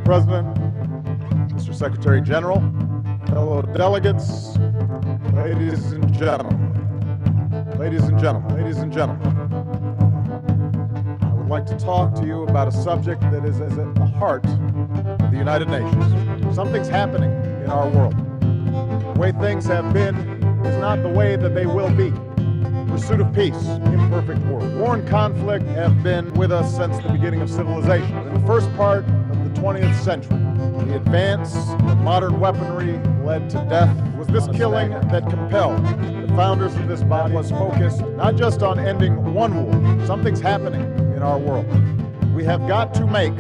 President, Mr. Secretary General, fellow delegates, ladies and gentlemen, ladies and gentlemen, ladies and gentlemen. I would like to talk to you about a subject that is at the heart of the United Nations. Something's happening in our world. The way things have been is not the way that they will be. Pursuit of peace, imperfect war. War and conflict have been with us since the beginning of civilization. In the first part of the 20th century, the advance of modern weaponry led to death. It was this killing that compelled the founders of this body was focused not just on ending one war. Something's happening in our world. We have got to make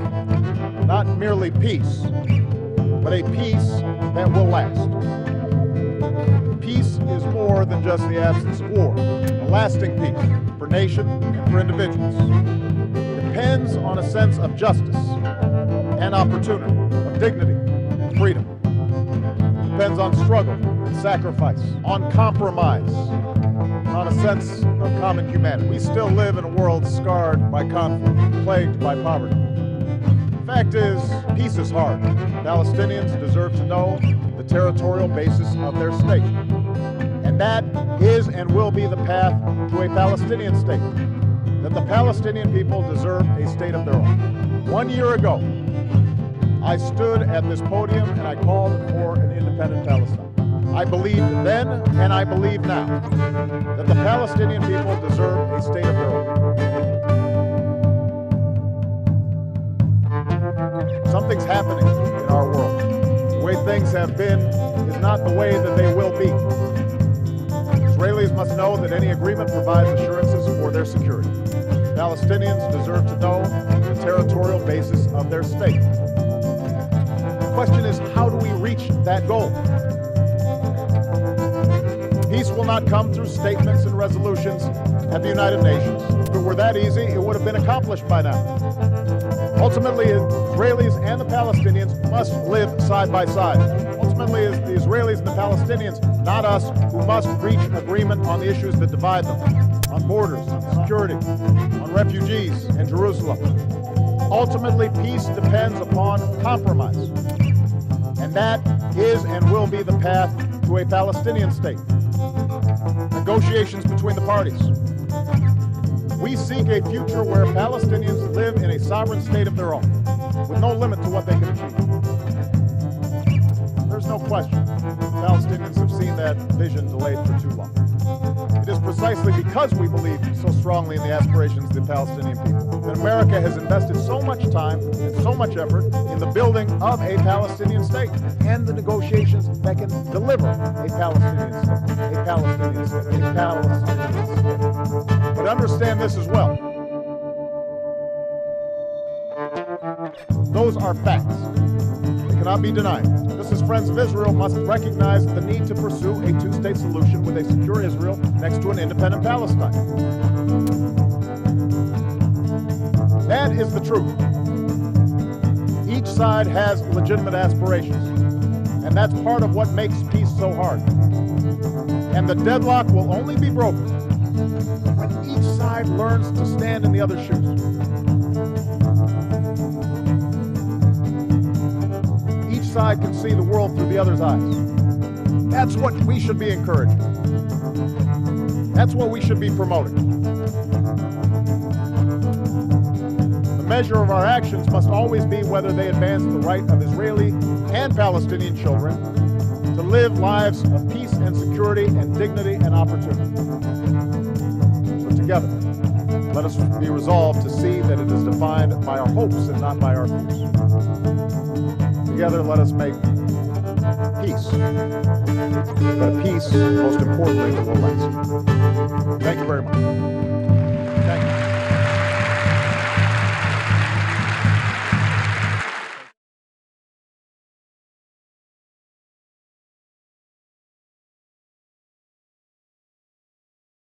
not merely peace, but a peace that will last. Peace is more than just the absence of war. A lasting peace for nation and for individuals depends on a sense of justice and opportunity, of dignity and freedom. It depends on struggle and sacrifice, on compromise, on a sense of common humanity. We still live in a world scarred by conflict, plagued by poverty. The fact is, peace is hard. Palestinians deserve to know the territorial basis of their state. And that is and will be the path to a Palestinian state. That the Palestinian people deserve a state of their own. 1 year ago, I stood at this podium and I called for an independent Palestine. I believed then and I believe now that the Palestinian people deserve a state of their own. Something's happening in our world. The way things have been is not the way that they will be. Israelis must know that any agreement provides assurances for their security. Palestinians deserve to know the territorial basis of their state. The question is, how do we reach that goal? Peace will not come through statements and resolutions at the United Nations. If it were that easy, it would have been accomplished by now. Ultimately, Israelis and the Palestinians must live side by side. Ultimately, it's the Israelis and the Palestinians, not us, who must reach agreement on the issues that divide them, on borders, on security, on refugees, and Jerusalem. Ultimately, peace depends upon compromise. And that is and will be the path to a Palestinian state. Negotiations between the parties. We seek a future where Palestinians live in a sovereign state of their own, with no limit to what they can achieve. There's no question Palestinians have seen that vision delayed for too long. It is precisely because we believe so strongly in the aspirations of the Palestinian people that America has invested so much time and so much effort in the building of a Palestinian state and the negotiations that can deliver a Palestinian state, a Palestinian state, a Palestinian state. But understand this as well. Those are facts. They cannot be denied. Just as friends of Israel must recognize the need to pursue a two-state solution with a secure Israel next to an independent Palestine. That is the truth. Each side has legitimate aspirations, and that's part of what makes peace so hard. And the deadlock will only be broken when each side learns to stand in the other's shoes. Each side can see the world through the other's eyes. That's what we should be encouraging. That's what we should be promoting. The measure of our actions must always be whether they advance the right of Israeli and Palestinian children to live lives of peace and security and dignity and opportunity. So together, let us be resolved to see that it is defined by our hopes and not by our fears. Together, let us make peace, but a peace, most importantly, that will last. Thank you very much.